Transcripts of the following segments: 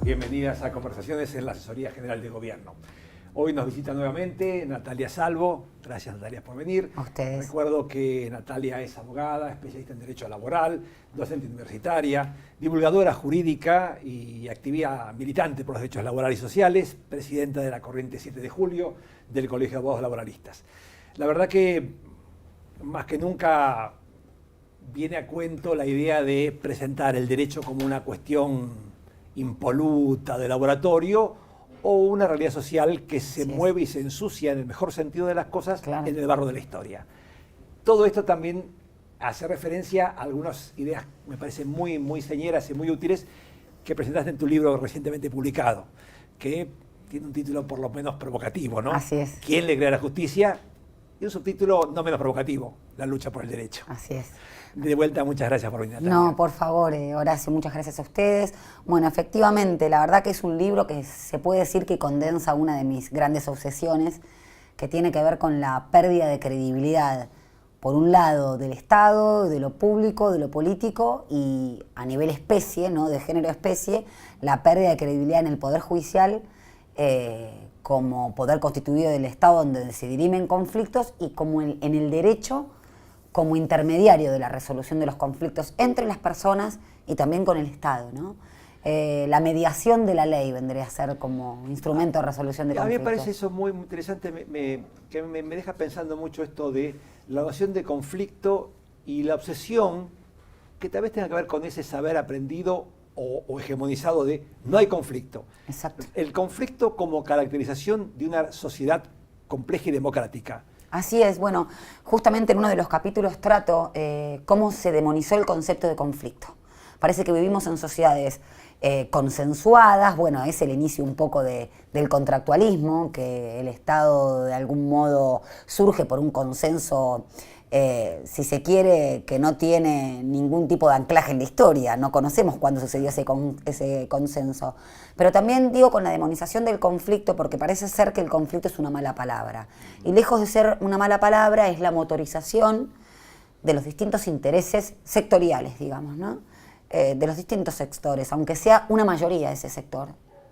Bienvenidas a Conversaciones en la Asesoría General de Gobierno. Hoy nos visita nuevamente Natalia Salvo. Gracias, Natalia, por venir. A ustedes. Recuerdo que Natalia es abogada, especialista en Derecho Laboral, docente universitaria, divulgadora jurídica y activista militante por los derechos laborales y sociales, presidenta de la Corriente 7 de Julio del Colegio de Abogados Laboralistas. La verdad que más que nunca viene a cuento la idea de presentar el derecho como una cuestión impoluta de laboratorio o una realidad social que se mueve y se ensucia en el mejor sentido de las cosas en el barro de la historia. Todo esto también hace referencia a algunas ideas, me parecen muy señeras y muy útiles, que presentaste en tu libro recientemente publicado, que tiene un título por lo menos provocativo, ¿no? Así es. ¿Quién le crea la justicia? Y un subtítulo no menos provocativo, la lucha por el derecho. Así es. De vuelta, muchas gracias por venir, Natalia. No, por favor, Horacio, muchas gracias a ustedes. Bueno, efectivamente, la verdad que es un libro que se puede decir que condensa una de mis grandes obsesiones, que tiene que ver con la pérdida de credibilidad, por un lado, del Estado, de lo público, de lo político, y a nivel especie, ¿no?, de género especie, la pérdida de credibilidad en el Poder Judicial, como poder constituido del Estado donde se dirimen conflictos, y como en el derecho como intermediario de la resolución de los conflictos entre las personas y también con el Estado, ¿no? La mediación de la ley vendría a ser como instrumento de resolución de conflictos. A mí me parece eso muy interesante, que me deja pensando mucho esto de la noción de conflicto y la obsesión que tal vez tenga que ver con ese saber aprendido o hegemonizado de no hay conflicto. Exacto. El conflicto como caracterización de una sociedad compleja y democrática. Así es, bueno, justamente en uno de los capítulos trato cómo se demonizó el concepto de conflicto. Parece que vivimos en sociedades consensuadas, bueno, es el inicio un poco del contractualismo, que el Estado de algún modo surge por un consenso, si se quiere, que no tiene ningún tipo de anclaje en la historia, no conocemos cuándo sucedió ese consenso. Pero también digo con la demonización del conflicto, porque parece ser que el conflicto es una mala palabra. Y lejos de ser una mala palabra, es la motorización de los distintos intereses sectoriales, digamos, ¿no? De los distintos sectores, aunque sea una mayoría de ese sector,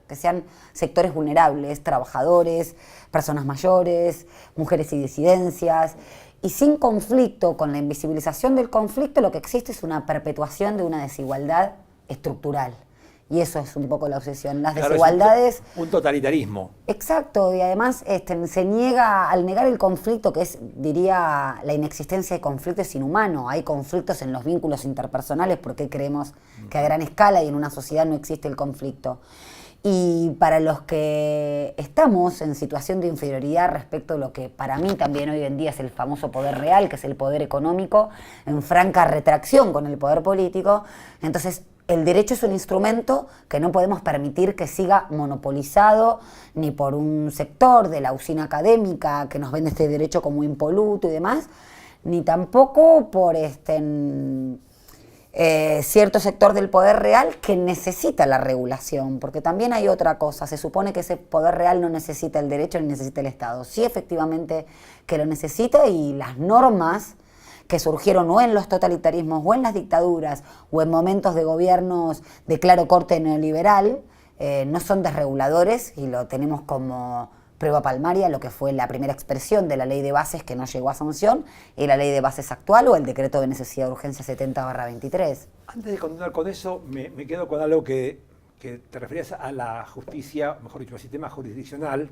que sean sectores vulnerables, trabajadores, personas mayores, mujeres y disidencias. Y sin conflicto, con la invisibilización del conflicto, lo que existe es una perpetuación de una desigualdad estructural. Y eso es un poco la obsesión. Las desigualdades... Es un totalitarismo. Exacto, y además se niega, al negar el conflicto, que es, diría, la inexistencia de conflicto es inhumano. Hay conflictos en los vínculos interpersonales porque creemos que a gran escala y en una sociedad no existe el conflicto. Y para los que estamos en situación de inferioridad respecto a lo que para mí también hoy en día es el famoso poder real, que es el poder económico, en franca retracción con el poder político, entonces el derecho es un instrumento que no podemos permitir que siga monopolizado ni por un sector de la usina académica que nos vende este derecho como impoluto y demás, ni tampoco por cierto sector del poder real que necesita la regulación, porque también hay otra cosa, se supone que ese poder real no necesita el derecho ni necesita el Estado, sí efectivamente que lo necesita, y las normas que surgieron o en los totalitarismos o en las dictaduras o en momentos de gobiernos de claro corte neoliberal no son desreguladores, y lo tenemos como prueba palmaria lo que fue la primera expresión de la ley de bases que no llegó a sanción, y la ley de bases actual o el decreto de necesidad de urgencia 70/23. Antes de continuar con eso, me quedo con algo que te referías a la justicia, mejor dicho, al sistema jurisdiccional,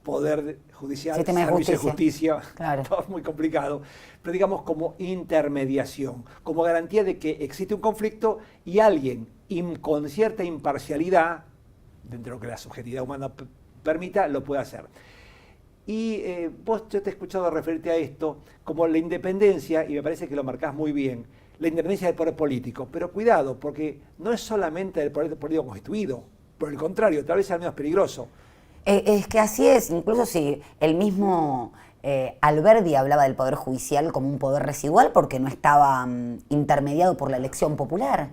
poder judicial, servicio de justicia, claro. Todo es muy complicado, pero digamos como intermediación, como garantía de que existe un conflicto y alguien con cierta imparcialidad, dentro de lo que la subjetividad humana permita, lo puede hacer. Y yo te he escuchado referirte a esto como la independencia, y me parece que lo marcás muy bien, la independencia del poder político. Pero cuidado, porque no es solamente el poder político constituido, por el contrario, tal vez sea el menos peligroso. Es que así es, incluso si el mismo Alberdi hablaba del Poder Judicial como un poder residual porque no estaba intermediado por la elección popular.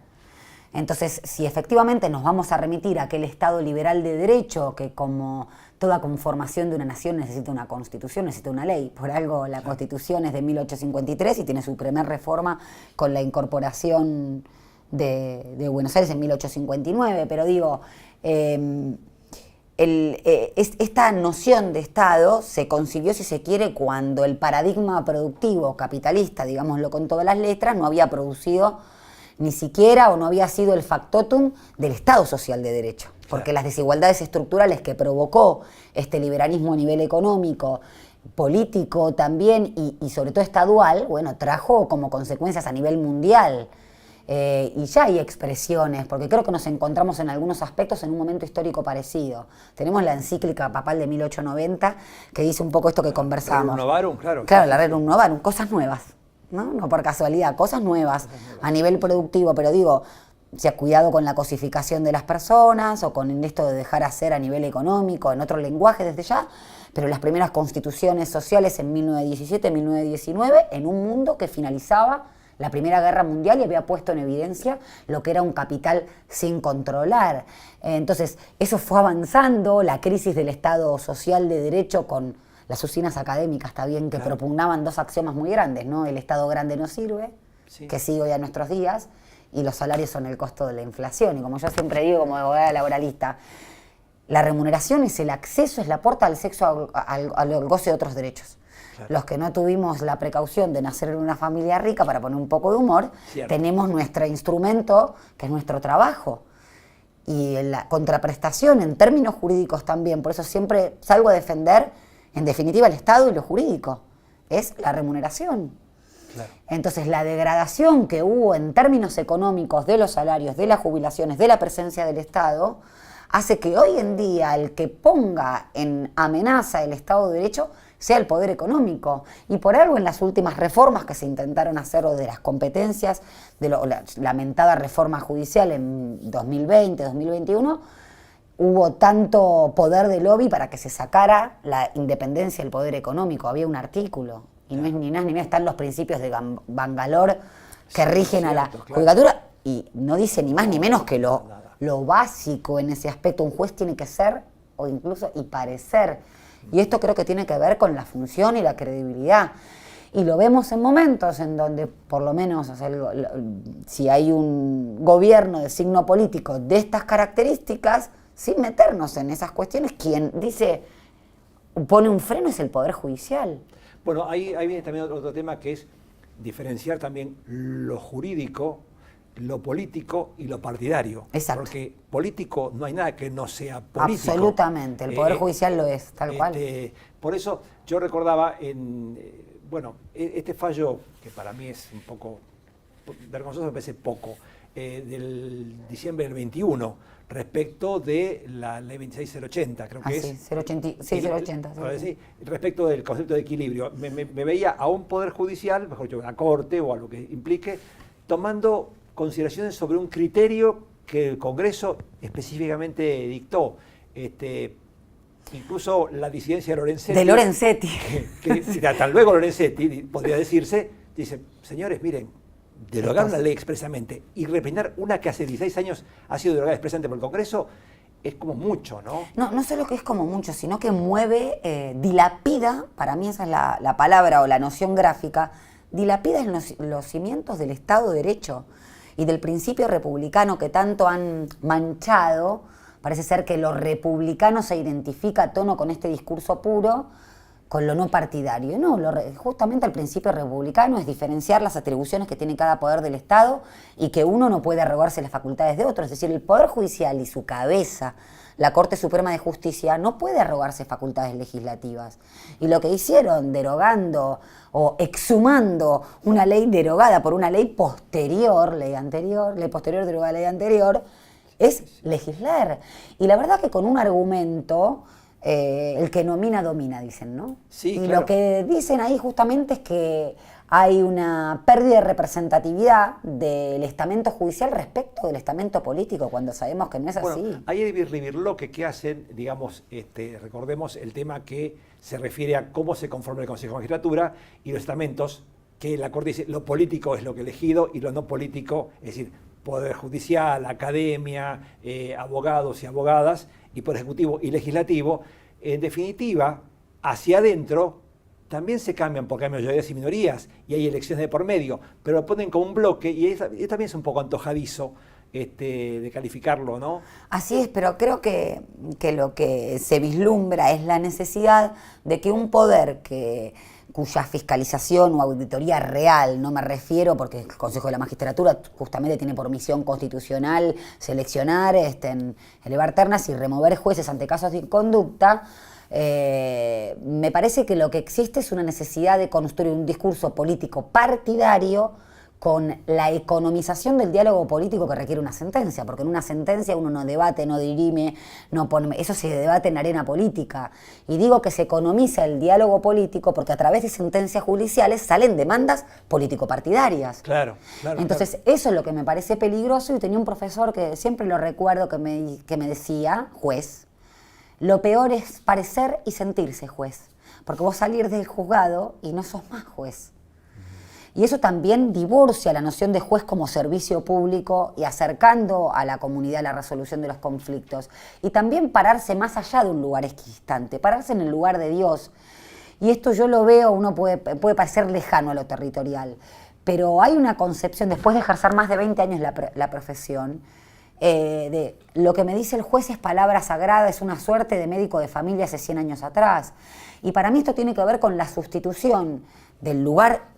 Entonces, si efectivamente nos vamos a remitir a aquel Estado liberal de derecho que, como toda conformación de una nación, necesita una constitución, necesita una ley. Por algo la Constitución es de 1853 y tiene su primer reforma con la incorporación de Buenos Aires en 1859, pero digo, esta noción de Estado se concibió, si se quiere, cuando el paradigma productivo capitalista, digámoslo con todas las letras, no había producido ni siquiera o no había sido el factotum del Estado social de derecho. Porque Claro. las desigualdades estructurales que provocó este liberalismo a nivel económico, político también y sobre todo estadual, bueno, trajo como consecuencias a nivel mundial. Y ya hay expresiones, porque creo que nos encontramos en algunos aspectos en un momento histórico parecido. Tenemos la encíclica papal de 1890 que dice un poco esto que conversábamos. Rerum Novarum, claro. Claro, la Rerum Novarum, cosas nuevas, ¿no? No por casualidad, cosas nuevas a nivel productivo, pero digo, se ha cuidado con la cosificación de las personas o con esto de dejar hacer a nivel económico, en otro lenguaje desde ya, pero las primeras constituciones sociales en 1917, 1919, en un mundo que finalizaba la Primera Guerra Mundial y había puesto en evidencia lo que era un capital sin controlar. Entonces, eso fue avanzando, la crisis del Estado social de derecho con las usinas académicas, está bien, que Claro. propugnaban dos axiomas muy grandes, ¿no? El Estado grande no sirve, Sí. que sigue hoy a nuestros días, y los salarios son el costo de la inflación. Y como yo siempre digo, como abogada laboralista, la remuneración es el acceso, es la puerta al sexo, al goce de otros derechos. Claro. Los que no tuvimos la precaución de nacer en una familia rica, para poner un poco de humor, Cierto. tenemos nuestro instrumento, que es nuestro trabajo. Y la contraprestación en términos jurídicos también, por eso siempre salgo a defender, en definitiva, el Estado y lo jurídico, es la remuneración. Claro. Entonces, la degradación que hubo en términos económicos de los salarios, de las jubilaciones, de la presencia del Estado, hace que hoy en día el que ponga en amenaza el Estado de Derecho sea el poder económico. Y por algo en las últimas reformas que se intentaron hacer o de las competencias, de la lamentada reforma judicial en 2020, 2021, hubo tanto poder de lobby para que se sacara la independencia del poder económico. Había un artículo, y no es ni más ni menos, están los principios de Bangalore que Sí, rigen a la cierto, claro. judicatura, y no dice ni más ni menos que Nada. lo básico en ese aspecto. Un juez tiene que ser, o incluso y parecer. Y esto creo que tiene que ver con la función y la credibilidad. Y lo vemos en momentos en donde, por lo menos, o sea, si hay un gobierno de signo político de estas características, sin meternos en esas cuestiones, quien dice, pone un freno es el Poder Judicial. Bueno, ahí viene también otro tema que es diferenciar también lo jurídico, lo político y lo partidario. Exacto. Porque político no hay nada que no sea político. Absolutamente, el Poder Judicial lo es, tal cual. Por eso yo recordaba este fallo, que para mí es un poco vergonzoso, me parece poco, del diciembre del 21, respecto de la ley 26080, creo que Sí, es. 080, sí, 080. Ahora sí, respecto del concepto de equilibrio. Me veía a un poder judicial, mejor dicho, una corte o algo que implique, tomando consideraciones sobre un criterio que el Congreso específicamente dictó. Incluso la disidencia de Lorenzetti. De Lorenzetti. Que hasta luego Lorenzetti, podría decirse, dice, señores, miren, derogar una ley expresamente y reprimir una que hace 16 años ha sido derogada expresamente por el Congreso, es como mucho, ¿no? No solo que es como mucho, sino que mueve, dilapida, para mí esa es la palabra o la noción gráfica, dilapida en los cimientos del Estado de Derecho y del principio republicano que tanto han manchado. Parece ser que lo republicano se identifica a tono con este discurso puro, con lo no partidario. No, justamente el principio republicano es diferenciar las atribuciones que tiene cada poder del Estado y que uno no puede arrogarse las facultades de otro. Es decir, el Poder Judicial y su cabeza, la Corte Suprema de Justicia, no puede arrogarse facultades legislativas. Y lo que hicieron, derogando o exhumando una ley derogada por una ley posterior, ley posterior derogada a ley anterior, es legislar. Y la verdad que con un argumento, el que nomina domina, dicen, ¿no? Sí, y claro. lo que dicen ahí justamente es que hay una pérdida de representatividad del estamento judicial respecto del estamento político, cuando sabemos que no es así. Bueno, hay birloque que hacen, digamos, recordemos el tema que se refiere a cómo se conforma el Consejo de Magistratura y los estamentos, que la Corte dice lo político es lo que elegido y lo no político, es decir, Poder Judicial, Academia, abogados y abogadas, y Poder Ejecutivo y Legislativo. En definitiva, hacia adentro también se cambian porque hay mayorías y minorías y hay elecciones de por medio, pero lo ponen como un bloque y también es un poco antojadizo de calificarlo, ¿no? Así es, pero creo que lo que se vislumbra es la necesidad de que un poder cuya fiscalización o auditoría real, no me refiero porque el Consejo de la Magistratura justamente tiene por misión constitucional seleccionar, elevar ternas y remover jueces ante casos de inconducta, me parece que lo que existe es una necesidad de construir un discurso político partidario con la economización del diálogo político que requiere una sentencia, porque en una sentencia uno no debate, no dirime, no pone, eso se debate en arena política. Y digo que se economiza el diálogo político porque a través de sentencias judiciales salen demandas político-partidarias. Claro. Entonces, eso es lo que me parece peligroso, y tenía un profesor que siempre lo recuerdo que me decía, juez, lo peor es parecer y sentirse juez, porque vos salís del juzgado y no sos más juez. Y eso también divorcia la noción de juez como servicio público y acercando a la comunidad la resolución de los conflictos. Y también pararse más allá de un lugar equidistante, pararse en el lugar de Dios. Y esto yo lo veo, uno puede parecer lejano a lo territorial, pero hay una concepción, después de ejercer más de 20 años la profesión, de lo que me dice el juez es palabra sagrada, es una suerte de médico de familia hace 100 años atrás. Y para mí esto tiene que ver con la sustitución del lugar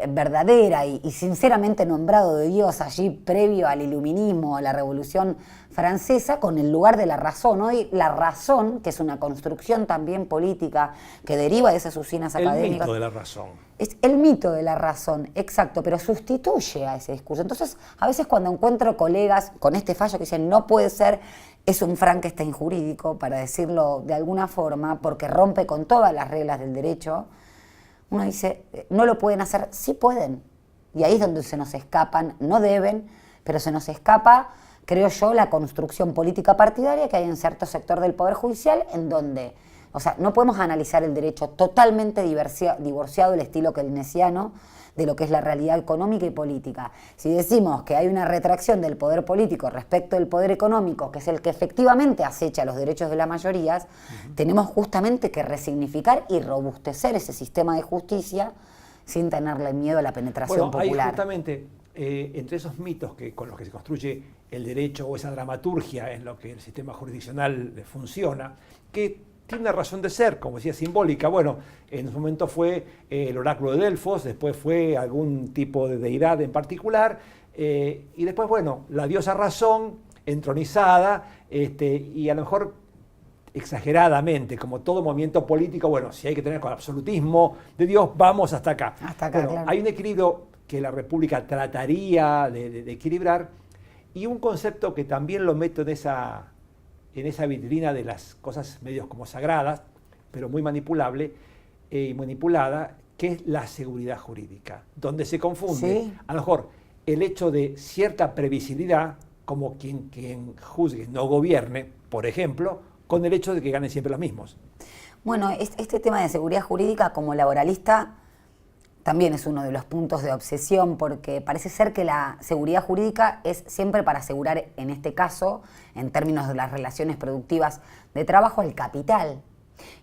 verdadera y sinceramente nombrado de Dios allí previo al iluminismo, a la Revolución Francesa, con el lugar de la razón. Hoy la razón, que es una construcción también política que deriva de esas usinas académicas. El mito de la razón. Es el mito de la razón, exacto, pero sustituye a ese discurso. Entonces, a veces cuando encuentro colegas con este fallo que dicen no puede ser, es un Frankenstein jurídico, para decirlo de alguna forma, porque rompe con todas las reglas del derecho, uno dice, no lo pueden hacer, sí pueden. Y ahí es donde se nos escapan, no deben, pero se nos escapa, creo yo, la construcción política partidaria que hay en cierto sector del Poder Judicial, en donde, o sea, no podemos analizar el derecho totalmente divorciado del estilo keynesiano de lo que es la realidad económica y política. Si decimos que hay una retracción del poder político respecto del poder económico, que es el que efectivamente acecha los derechos de las mayorías, tenemos justamente que resignificar y robustecer ese sistema de justicia sin tenerle miedo a la penetración popular. Hay justamente entre esos mitos con los que se construye el derecho o esa dramaturgia en lo que el sistema jurisdiccional funciona, que tiene una razón de ser, como decía, simbólica. Bueno, en un momento fue el oráculo de Delfos, después fue algún tipo de deidad en particular, y después, bueno, la diosa razón, entronizada, y a lo mejor exageradamente, como todo movimiento político, bueno, si hay que tener con absolutismo de Dios, vamos hasta acá. Hasta acá, bueno, claro. Hay un equilibrio que la República trataría de equilibrar, y un concepto que también lo meto en esa vitrina de las cosas medios como sagradas, pero muy manipulable y manipulada, que es la seguridad jurídica, donde se confunde, sí, a lo mejor, el hecho de cierta previsibilidad, como quien juzgue no gobierne, por ejemplo, con el hecho de que ganen siempre los mismos. Bueno, este tema de seguridad jurídica como laboralista también es uno de los puntos de obsesión, porque parece ser que la seguridad jurídica es siempre para asegurar, en este caso, en términos de las relaciones productivas de trabajo, al capital,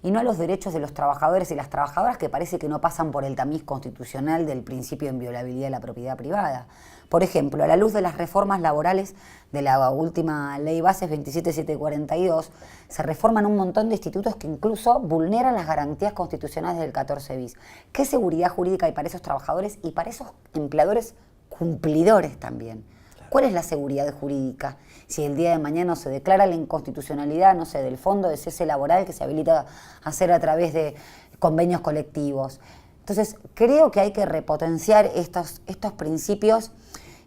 y no a los derechos de los trabajadores y las trabajadoras, que parece que no pasan por el tamiz constitucional del principio de inviolabilidad de la propiedad privada. Por ejemplo, a la luz de las reformas laborales de la última Ley Bases 27742, se reforman un montón de institutos que incluso vulneran las garantías constitucionales del 14 bis. ¿Qué seguridad jurídica hay para esos trabajadores y para esos empleadores cumplidores también? ¿Cuál es la seguridad jurídica? Si el día de mañana se declara la inconstitucionalidad, no sé, del fondo de cese laboral que se habilita a hacer a través de convenios colectivos. Entonces, creo que hay que repotenciar estos principios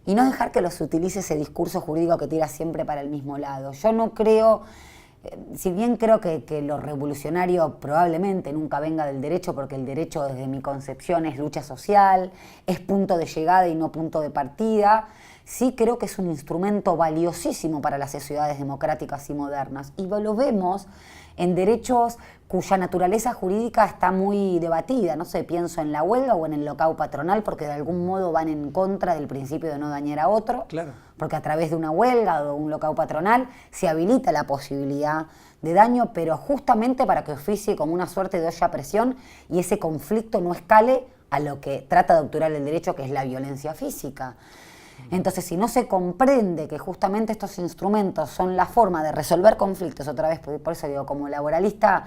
y no dejar que los utilice ese discurso jurídico que tira siempre para el mismo lado. Yo no creo, si bien creo que lo revolucionario probablemente nunca venga del derecho, porque el derecho desde mi concepción es lucha social, es punto de llegada y no punto de partida, sí creo que es un instrumento valiosísimo para las sociedades democráticas y modernas. Y lo vemos en derechos cuya naturaleza jurídica está muy debatida. No sé, pienso en la huelga o en el locao patronal, porque de algún modo van en contra del principio de no dañar a otro. Claro. Porque a través de una huelga o un locao patronal se habilita la posibilidad de daño, pero justamente para que oficie como una suerte de olla a presión y ese conflicto no escale a lo que trata de obturar el derecho, que es la violencia física. Entonces, si no se comprende que justamente estos instrumentos son la forma de resolver conflictos, otra vez, por eso digo, como laboralista,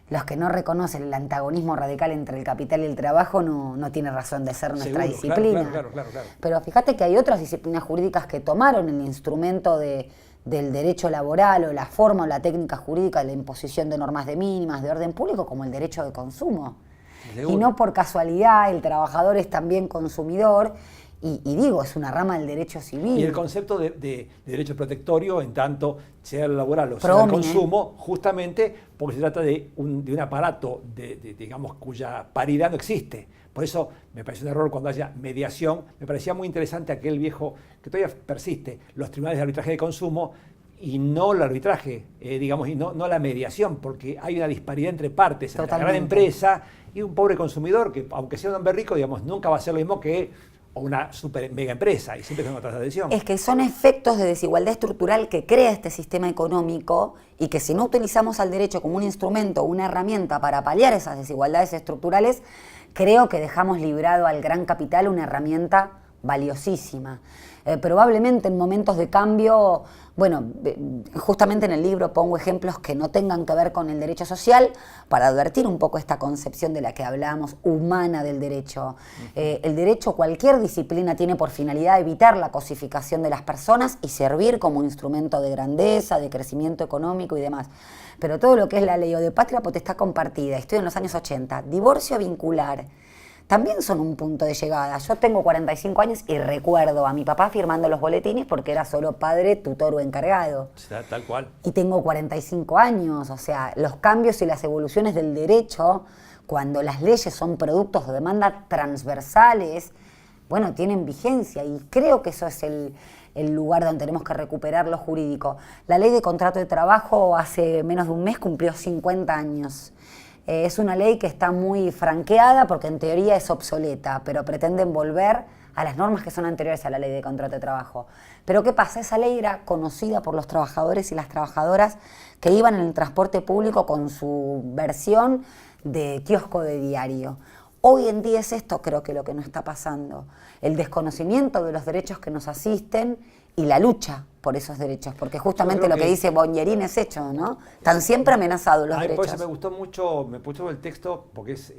los que no reconocen el antagonismo radical entre el capital y el trabajo no tiene razón de ser nuestra disciplina. Claro. Pero fíjate que hay otras disciplinas jurídicas que tomaron el instrumento del derecho laboral o la forma o la técnica jurídica de la imposición de normas de mínimas, de orden público, como el derecho de consumo. Seguro. Y no por casualidad, el trabajador es también consumidor. Y digo, es una rama del derecho civil. Y el concepto de derecho protectorio, en tanto sea el laboral o sea el consumo, justamente porque se trata de un aparato, digamos, cuya paridad no existe. Por eso me parece un error cuando haya mediación. Me parecía muy interesante aquel viejo, que todavía persiste, los tribunales de arbitraje de consumo, y no el arbitraje, digamos, y no la mediación, porque hay una disparidad entre partes, entre la gran empresa y un pobre consumidor, que aunque sea un hombre rico, digamos, nunca va a ser lo mismo que o una super mega empresa, y siempre tengo otra adhesión. Es que son efectos de desigualdad estructural que crea este sistema económico, y que si no utilizamos al derecho como un instrumento, una herramienta para paliar esas desigualdades estructurales, creo que dejamos librado al gran capital una herramienta valiosísima. Probablemente en momentos de cambio, bueno, justamente en el libro pongo ejemplos que no tengan que ver con el derecho social para advertir un poco esta concepción de la que hablábamos, humana del derecho. El derecho, cualquier disciplina, tiene por finalidad evitar la cosificación de las personas y servir como instrumento de grandeza, de crecimiento económico y demás. Pero todo lo que es la ley o de patria potestad compartida, estoy en los años 80, divorcio vincular, también son un punto de llegada. Yo tengo 45 años y recuerdo a mi papá firmando los boletines porque era solo padre, tutor o encargado. Tal cual. Y tengo 45 años, o sea, los cambios y las evoluciones del derecho, cuando las leyes son productos de demanda transversales, bueno, tienen vigencia, y creo que eso es el lugar donde tenemos que recuperar lo jurídico. La ley de contrato de trabajo hace menos de un mes cumplió 50 años. Es una ley que está muy franqueada porque en teoría es obsoleta, pero pretenden volver a las normas que son anteriores a la ley de contrato de trabajo. Pero ¿qué pasa? Esa ley era conocida por los trabajadores y las trabajadoras que iban en el transporte público con su versión de kiosco de diario. Hoy en día es esto, creo que lo que nos está pasando, el desconocimiento de los derechos que nos asisten y la lucha por esos derechos, porque justamente lo que dice Bongerín es hecho, ¿no? Están siempre amenazados los derechos. Por eso me gustó mucho el texto, porque es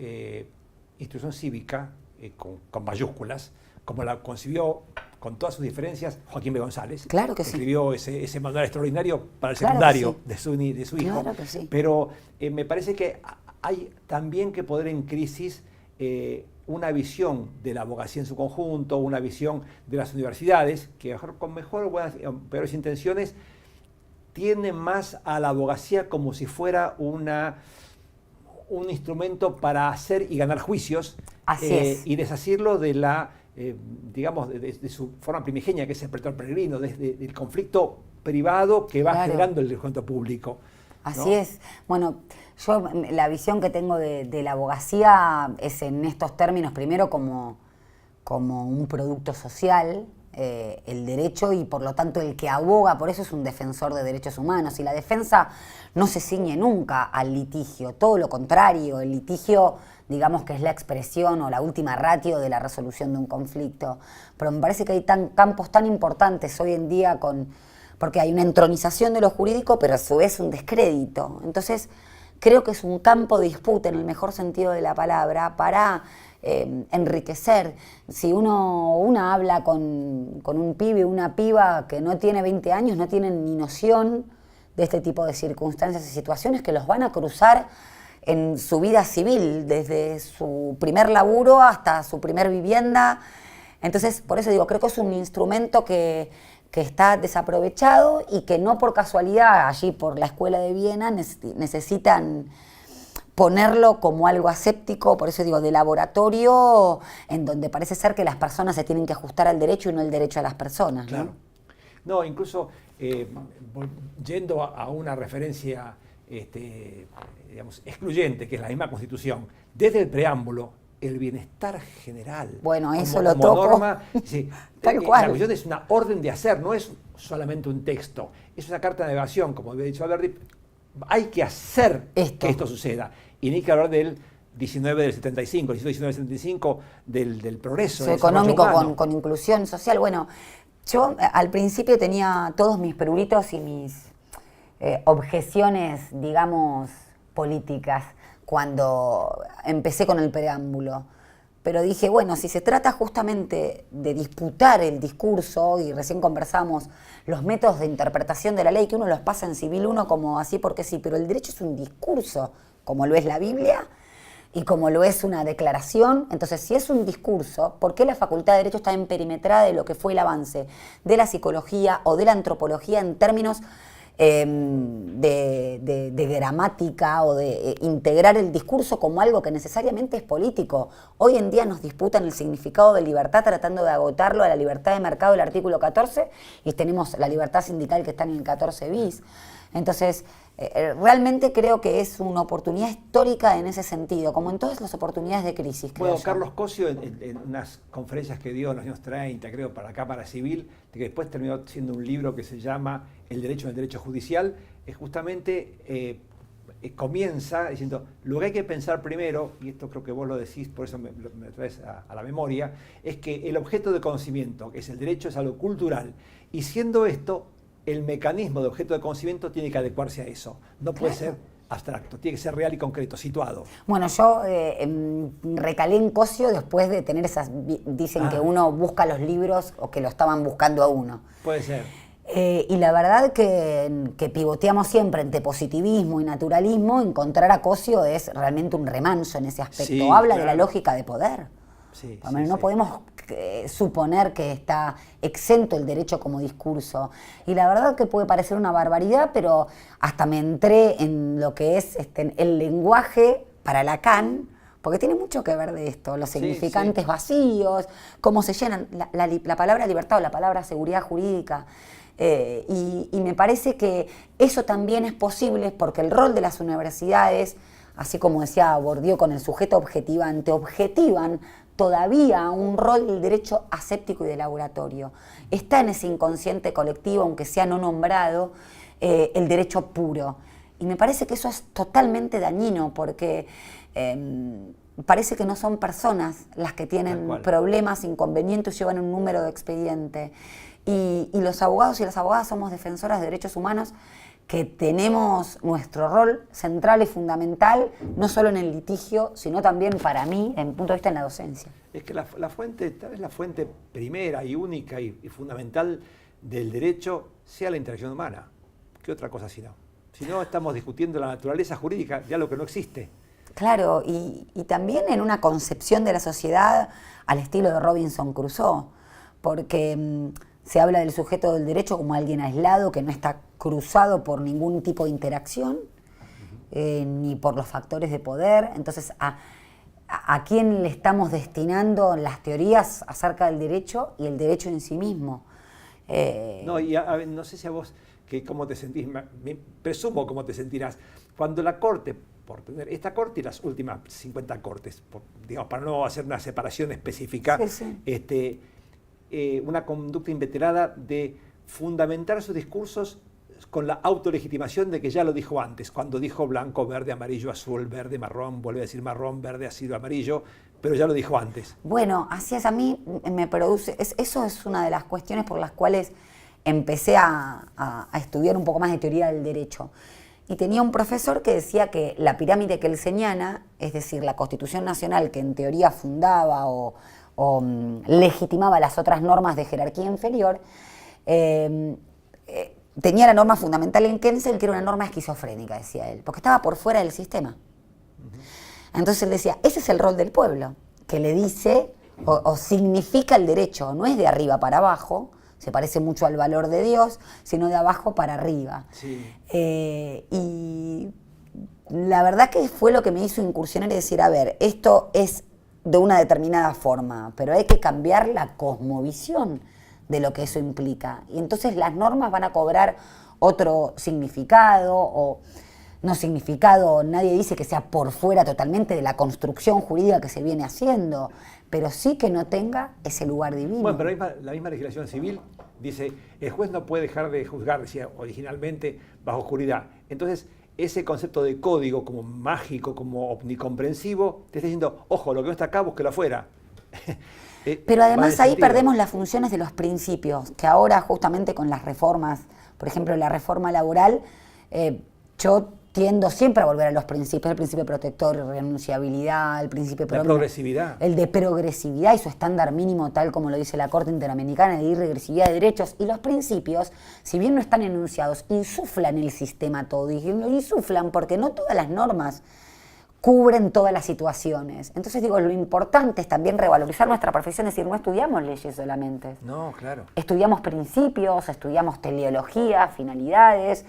instrucción cívica, con mayúsculas, como la concibió con todas sus diferencias Joaquín B. González. Claro que sí. Escribió ese manual extraordinario para el secundario de su hijo. Claro que sí. Pero me parece que hay también que poner en crisis una visión de la abogacía en su conjunto, una visión de las universidades, que con mejor o peores intenciones tienden más a la abogacía como si fuera un instrumento para hacer y ganar juicios. Así es. Y desasirlo de la, digamos, de su forma primigenia, que es el pretor peregrino, del conflicto privado que va generando el descuento público. Así es. Bueno, yo la visión que tengo de la abogacía es en estos términos, primero como un producto social, el derecho, y por lo tanto el que aboga por eso es un defensor de derechos humanos. Y la defensa no se ciñe nunca al litigio, todo lo contrario. El litigio, digamos que es la expresión o la última ratio de la resolución de un conflicto. Pero me parece que hay campos tan importantes hoy en día porque hay una entronización de lo jurídico, pero a su vez un descrédito. Entonces, creo que es un campo de disputa, en el mejor sentido de la palabra, para enriquecer. Si una habla con un pibe o una piba que no tiene 20 años, no tienen ni noción de este tipo de circunstancias y situaciones que los van a cruzar en su vida civil, desde su primer laburo hasta su primer vivienda. Entonces, por eso digo, creo que es un instrumento que está desaprovechado y que no por casualidad, allí por la Escuela de Viena, necesitan ponerlo como algo aséptico, por eso digo, de laboratorio, en donde parece ser que las personas se tienen que ajustar al derecho y no el derecho a las personas. Claro. No, incluso yendo a una referencia digamos, excluyente, que es la misma Constitución, desde el preámbulo, el bienestar general. Bueno, eso como lo toco. norma, sí, Tal cual. La cuestión es una orden de hacer, no es solamente un texto, es una carta de navegación, como había dicho Alberti. Hay que hacer que esto suceda. Y ni que hablar del 19 del 75, el 19 del 75 del progreso. Económico con inclusión social. Bueno, yo al principio tenía todos mis pruritos y mis objeciones, digamos, políticas cuando empecé con el preámbulo. Pero dije, bueno, si se trata justamente de disputar el discurso, y recién conversamos los métodos de interpretación de la ley, que uno los pasa en Civil 1 como así porque sí, pero el derecho es un discurso, como lo es la Biblia y como lo es una declaración. Entonces, si es un discurso, ¿por qué la Facultad de Derecho está emperimetrada de lo que fue el avance de la psicología o de la antropología en términos de gramática o de integrar el discurso como algo que necesariamente es político? Hoy en día nos disputan el significado de libertad tratando de agotarlo a la libertad de mercado del artículo 14 y tenemos la libertad sindical que está en el 14 bis. Entonces, realmente creo que es una oportunidad histórica en ese sentido, como en todas las oportunidades de crisis. Bueno, Carlos Cosio, en unas conferencias que dio en los años 30, creo, para la Cámara Civil, que después terminó siendo un libro que se llama El derecho en el derecho judicial, justamente comienza diciendo, lo que hay que pensar primero, y esto creo que vos lo decís, por eso me traes a la memoria, es que el objeto de conocimiento, que es el derecho, es algo cultural, y siendo esto, el mecanismo de objeto de conocimiento tiene que adecuarse a eso. No puede ser abstracto, tiene que ser real y concreto, situado. Bueno, yo recalé en Cosio después de tener esas... Dicen que uno busca los libros o que lo estaban buscando a uno. Puede ser. Y la verdad que pivoteamos siempre entre positivismo y naturalismo. Encontrar a Cosio es realmente un remanso en ese aspecto. Sí, habla claro. de la lógica de poder. Sí, No podemos suponer que está exento el derecho como discurso. Y la verdad que puede parecer una barbaridad, pero hasta me entré en lo que es el lenguaje para Lacan, porque tiene mucho que ver de esto, los significantes vacíos, cómo se llenan la palabra libertad o la palabra seguridad jurídica. Y me parece que eso también es posible porque el rol de las universidades, así como decía Bourdieu con el sujeto objetivante, objetivan todavía un rol del derecho aséptico y de laboratorio. Está en ese inconsciente colectivo, aunque sea no nombrado, el derecho puro. Y me parece que eso es totalmente dañino porque parece que no son personas las que tienen problemas, inconvenientes, llevan un número de expediente. Y los abogados y las abogadas somos defensoras de derechos humanos que tenemos nuestro rol central y fundamental, no solo en el litigio, sino también para mí, en punto de vista, en la docencia. Es que la fuente, tal vez la fuente primera y única y fundamental del derecho sea la interacción humana. ¿Qué otra cosa si no? Si no, estamos discutiendo la naturaleza jurídica, ya lo que no existe. Claro, y también en una concepción de la sociedad al estilo de Robinson Crusoe, porque se habla del sujeto del derecho como alguien aislado que no está cruzado por ningún tipo de interacción, ni por los factores de poder. Entonces, ¿a quién le estamos destinando las teorías acerca del derecho y el derecho en sí mismo? No sé si a vos, cómo te sentís, presumo cómo te sentirás, cuando la Corte, por tener esta Corte y las últimas 50 Cortes, digamos, para no hacer una separación específica, una conducta inveterada de fundamentar sus discursos con la autolegitimación de que ya lo dijo antes, cuando dijo blanco, verde, amarillo, azul, verde, marrón, vuelve a decir marrón, verde, ácido, amarillo, pero ya lo dijo antes. Bueno, así es, a mí me produce, eso es una de las cuestiones por las cuales empecé a estudiar un poco más de teoría del derecho. Y tenía un profesor que decía que la pirámide que él señala, es decir, la Constitución Nacional que en teoría fundaba o legitimaba las otras normas de jerarquía inferior, tenía la norma fundamental en Kelsen, que era una norma esquizofrénica, decía él, porque estaba por fuera del sistema. Entonces él decía, ese es el rol del pueblo, que le dice o significa el derecho, no es de arriba para abajo, se parece mucho al valor de Dios, sino de abajo para arriba. Sí. Y la verdad que fue lo que me hizo incursionar y decir, a ver, esto es de una determinada forma, pero hay que cambiar la cosmovisión de lo que eso implica. Y entonces las normas van a cobrar otro significado o no significado, nadie dice que sea por fuera totalmente de la construcción jurídica que se viene haciendo, pero sí que no tenga ese lugar divino. Bueno, pero la misma legislación civil dice, el juez no puede dejar de juzgar, decía originalmente, bajo oscuridad. Entonces, ese concepto de código como mágico, como omnicomprensivo, te está diciendo, ojo, lo que no está acá, búsquelo afuera. Pero además ahí perdemos las funciones de los principios, que ahora justamente con las reformas, por ejemplo, la reforma laboral, yo tiendo siempre a volver a los principios, el principio protector, renunciabilidad, el principio de progresividad. El de progresividad y su estándar mínimo, tal como lo dice la Corte Interamericana, de irregresividad de derechos. Y los principios, si bien no están enunciados, insuflan el sistema todo. Y lo insuflan porque no todas las normas cubren todas las situaciones. Entonces digo, lo importante es también revalorizar nuestra profesión, es decir, no estudiamos leyes solamente. No, claro. Estudiamos principios, estudiamos teleología, finalidades.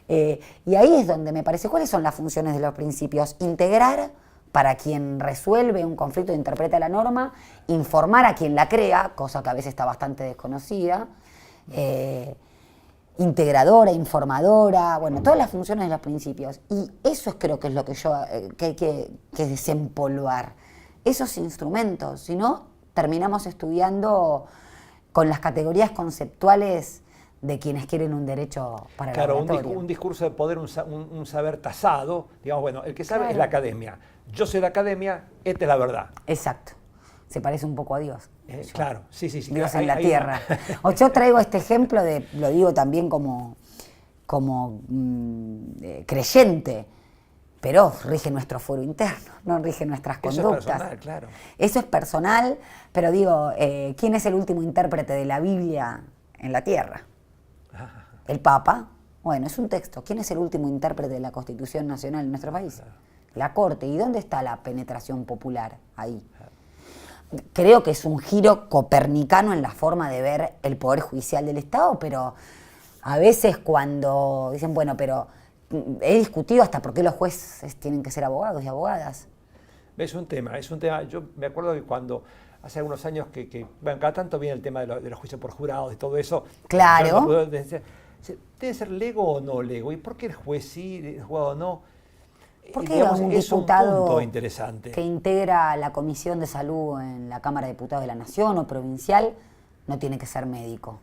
Y ahí es donde me parece, ¿cuáles son las funciones de los principios? Integrar para quien resuelve un conflicto e interpreta la norma, informar a quien la crea, cosa que a veces está bastante desconocida, integradora, informadora, bueno, todas las funciones de los principios. Y eso creo que es lo que que hay que desempolvar, esos instrumentos, si no, terminamos estudiando con las categorías conceptuales de quienes quieren un derecho para la oratoria. Claro, un discurso de poder, un saber tasado, digamos, bueno, el que sabe es la academia. Yo soy la academia, esta es la verdad. Exacto. Se parece un poco a Dios. Claro, sí. Dios en la tierra. O yo traigo este ejemplo de, lo digo también como creyente, pero rige nuestro fuero interno, no rige nuestras conductas. Eso es personal, claro. Eso es personal, pero digo, ¿quién es el último intérprete de la Biblia en la tierra? ¿El Papa? Bueno, es un texto. ¿Quién es el último intérprete de la Constitución Nacional en nuestro país? La Corte. ¿Y dónde está la penetración popular ahí? Creo que es un giro copernicano en la forma de ver el Poder Judicial del Estado, pero a veces cuando dicen, bueno, pero he discutido hasta por qué los jueces tienen que ser abogados y abogadas. Es un tema. Yo me acuerdo que cuando hace algunos años bueno, cada tanto viene el tema de los juicios por jurados y todo eso. Claro. ¿Debe ser lego o no lego? ¿Y por qué el juez sí, el jurado no? ¿Por qué un diputado un punto interesante que integra la Comisión de Salud en la Cámara de Diputados de la Nación o provincial no tiene que ser médico?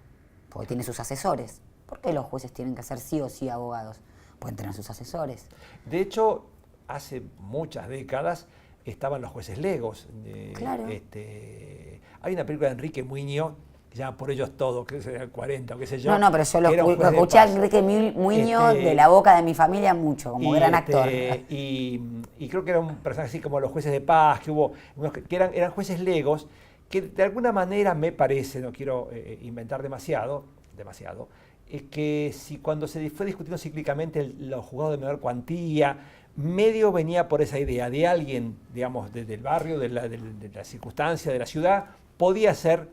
Porque tiene sus asesores. ¿Por qué los jueces tienen que ser sí o sí abogados? Pueden tener sus asesores. De hecho, hace muchas décadas estaban los jueces legos. Claro. Hay una película de Enrique Muiño que se llama Por ellos todos, que es el 40 o qué sé yo. No, pero yo lo escuché a Enrique Muiño de la boca de mi familia mucho, como gran actor. Y creo que era un personaje así como los jueces de paz, que hubo unos que eran jueces legos, que de alguna manera me parece, no quiero inventar demasiado, es que si cuando se fue discutiendo cíclicamente los juzgados de menor cuantía, medio venía por esa idea de alguien, digamos, desde el barrio, de la circunstancia, de la ciudad, podía ser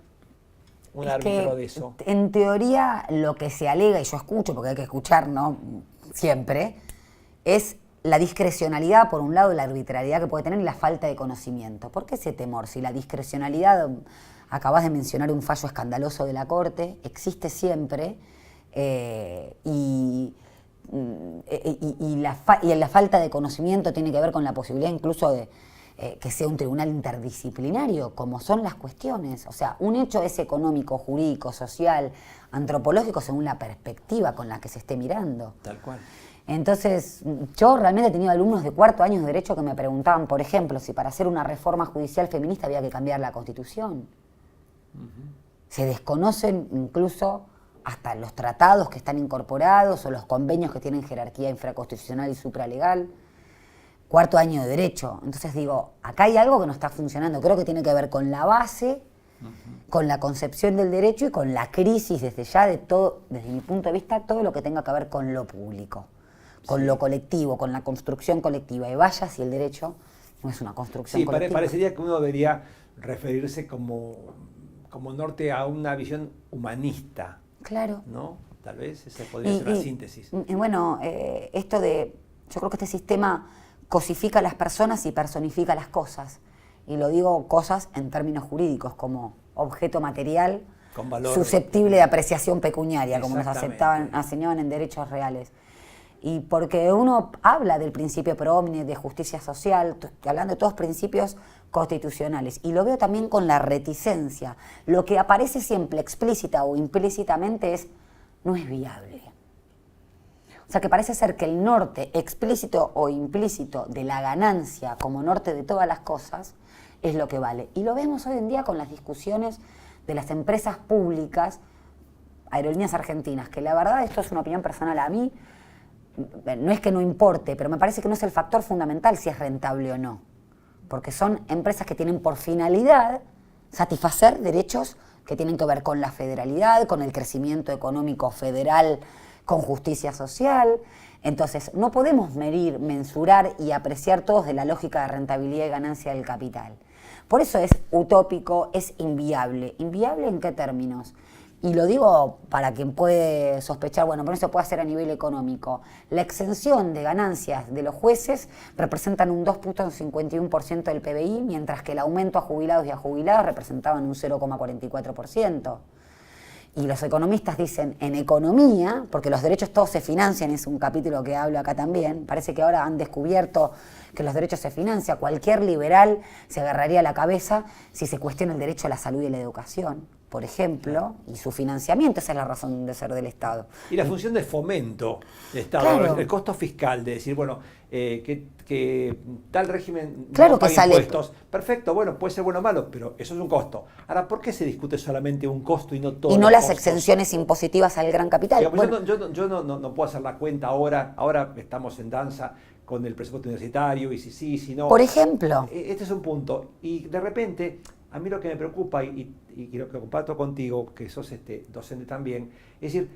un árbitro de eso. En teoría, lo que se alega, y yo escucho, porque hay que escuchar, ¿no? Siempre, es la discrecionalidad, por un lado, la arbitrariedad que puede tener y la falta de conocimiento. ¿Por qué ese temor? Si la discrecionalidad, acabas de mencionar un fallo escandaloso de la Corte, existe siempre, y la falta de conocimiento tiene que ver con la posibilidad incluso de que sea un tribunal interdisciplinario, como son las cuestiones. O sea, un hecho es económico, jurídico, social, antropológico, según la perspectiva con la que se esté mirando. Tal cual. Entonces, yo realmente he tenido alumnos de cuarto año de Derecho que me preguntaban, por ejemplo, si para hacer una reforma judicial feminista había que cambiar la Constitución. Se desconocen incluso hasta los tratados que están incorporados o los convenios que tienen jerarquía infraconstitucional y supralegal. Cuarto año de Derecho. Entonces digo, acá hay algo que no está funcionando. Creo que tiene que ver con la base, con la concepción del derecho y con la crisis desde ya de todo, desde mi punto de vista, todo lo que tenga que ver con lo público, con lo colectivo, con la construcción colectiva. Y vaya si el derecho no es una construcción colectiva. Sí, parecería que uno debería referirse como norte a una visión humanista. Claro. ¿No? Tal vez esa podría ser una síntesis. Y bueno, esto de Yo creo que este sistema cosifica a las personas y personifica las cosas. Y lo digo cosas en términos jurídicos, como objeto material con valor susceptible de apreciación pecuniaria, como nos enseñaban en derechos reales. Y porque uno habla del principio pro homine, de justicia social, hablando de todos principios constitucionales. Y lo veo también con la reticencia. Lo que aparece siempre explícita o implícitamente no es viable. O sea que parece ser que el norte explícito o implícito de la ganancia como norte de todas las cosas es lo que vale. Y lo vemos hoy en día con las discusiones de las empresas públicas, Aerolíneas Argentinas, que la verdad, esto es una opinión personal a mí, no es que no importe, pero me parece que no es el factor fundamental si es rentable o no. Porque son empresas que tienen por finalidad satisfacer derechos que tienen que ver con la federalidad, con el crecimiento económico federal, con justicia social. Entonces, no podemos medir, mensurar y apreciar todos de la lógica de rentabilidad y ganancia del capital. Por eso es utópico, es inviable. ¿Inviable en qué términos? Y lo digo para quien puede sospechar, bueno, pero eso puede ser a nivel económico. La exención de ganancias de los jueces representan un 2.51% del PBI, mientras que el aumento a jubilados y a jubiladas representaban un 0,44%. Y los economistas dicen, en economía, porque los derechos todos se financian, es un capítulo que hablo acá también, parece que ahora han descubierto que los derechos se financian, cualquier liberal se agarraría la cabeza si se cuestiona el derecho a la salud y la educación, por ejemplo, y su financiamiento, esa es la razón de ser del Estado. Y la función de fomento del Estado, claro, el costo fiscal, de decir, bueno, que tal régimen claro no paga que sale impuestos. Perfecto, bueno, puede ser bueno o malo, pero eso es un costo. Ahora, ¿por qué se discute solamente un costo y no todo? Y no las exenciones impositivas al gran capital. Digamos, bueno, yo no puedo hacer la cuenta ahora estamos en danza con el presupuesto universitario y si no. Por ejemplo. Este es un punto. Y de repente, a mí lo que me preocupa, y quiero que comparto contigo, que sos docente también, es decir,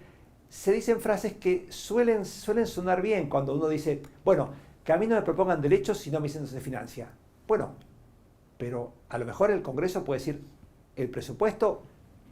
se dicen frases que suelen sonar bien cuando uno dice, bueno, que a mí no me propongan derechos si no mi centro se financia. Bueno, pero a lo mejor el Congreso puede decir, el presupuesto,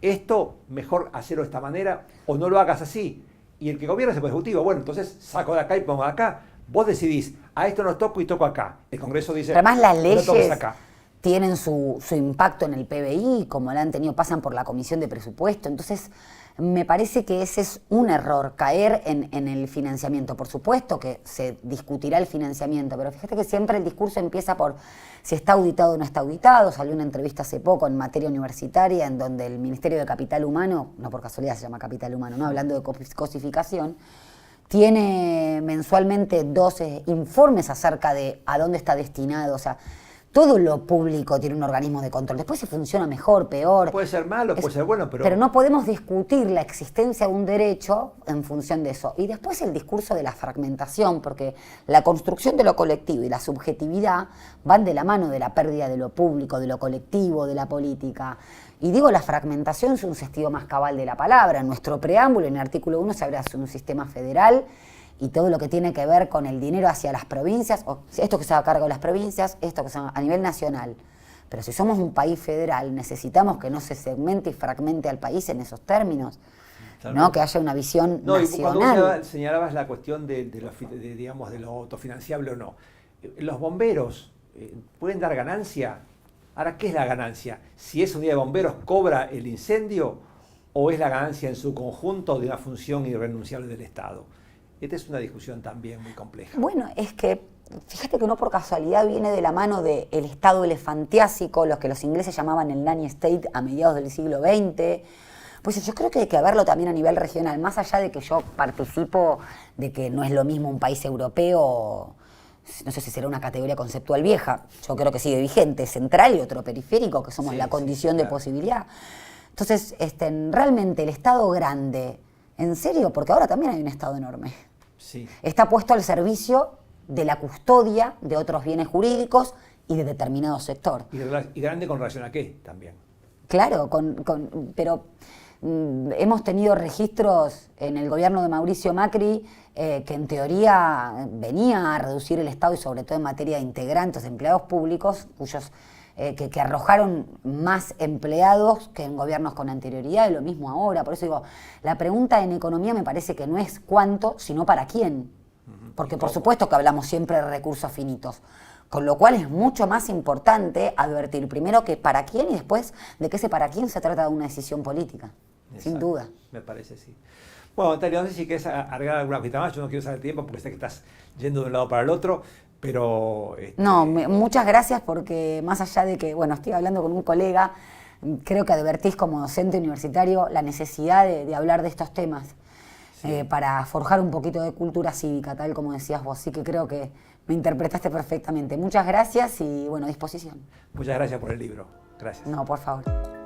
esto mejor hacerlo de esta manera o no lo hagas así. Y el que gobierna es el Ejecutivo. Bueno, entonces saco de acá y pongo de acá. Vos decidís, a esto no toco y toco acá. El Congreso dice, además las leyes no toques acá. Tienen su impacto en el PBI, como la han tenido, pasan por la Comisión de Presupuesto. Entonces, me parece que ese es un error, caer en el financiamiento. Por supuesto que se discutirá el financiamiento, pero fíjate que siempre el discurso empieza por si está auditado o no está auditado. Salió una entrevista hace poco en materia universitaria en donde el Ministerio de Capital Humano, no por casualidad se llama Capital Humano, ¿no? Hablando de cosificación, tiene mensualmente 12 informes acerca de a dónde está destinado, o sea, todo lo público tiene un organismo de control. Después si funciona mejor, peor. Puede ser malo, puede ser bueno, pero... Pero no podemos discutir la existencia de un derecho en función de eso. Y después el discurso de la fragmentación, porque la construcción de lo colectivo y la subjetividad van de la mano de la pérdida de lo público, de lo colectivo, de la política. Y digo, la fragmentación es un sentido más cabal de la palabra. En nuestro preámbulo, en el artículo 1, se habla de un sistema federal y todo lo que tiene que ver con el dinero hacia las provincias, o esto que se haga cargo de las provincias, esto que se haga a nivel nacional. Pero si somos un país federal, necesitamos que no se segmente y fragmente al país en esos términos, ¿no? Que haya una visión nacional. Y cuando vos señalabas la cuestión de lo autofinanciable o no, los bomberos pueden dar ganancia. Ahora, ¿qué es la ganancia? Si esa unidad de bomberos cobra el incendio o es la ganancia en su conjunto de una función irrenunciable del Estado. Esta es una discusión también muy compleja. Bueno, es que fíjate que no por casualidad viene de la mano del Estado elefantiásico, lo que los ingleses llamaban el nanny state a mediados del siglo XX. Pues yo creo que hay que verlo también a nivel regional, más allá de que yo participo de que no es lo mismo un país europeo, no sé si será una categoría conceptual vieja, yo creo que sigue vigente, central y otro periférico, que somos la condición de posibilidad. Entonces, realmente el Estado grande, en serio, porque ahora también hay un Estado enorme, está puesto al servicio de la custodia de otros bienes jurídicos y de determinado sector. Y grande con relación a qué también. Claro, pero hemos tenido registros en el gobierno de Mauricio Macri que en teoría venía a reducir el Estado y sobre todo en materia de integrantes, de empleados públicos, cuyos que arrojaron más empleados que en gobiernos con anterioridad, y lo mismo ahora. Por eso digo, la pregunta en economía me parece que no es cuánto, sino para quién. porque por supuesto que hablamos siempre de recursos finitos. Con lo cual es mucho más importante advertir primero que para quién y después de que ese para quién se trata de una decisión política. Exacto. Sin duda. Me parece, sí. Bueno, Natalia, no sé si quieres agregar alguna cosita más, yo no quiero usar el tiempo porque sé que estás yendo de un lado para el otro, pero... No, muchas gracias porque más allá de que, bueno, estoy hablando con un colega, creo que advertís como docente universitario la necesidad de hablar de estos temas, sí, para forjar un poquito de cultura cívica, tal como decías vos, así que creo que me interpretaste perfectamente. Muchas gracias y, bueno, a disposición. Muchas gracias por el libro. Gracias. No, por favor.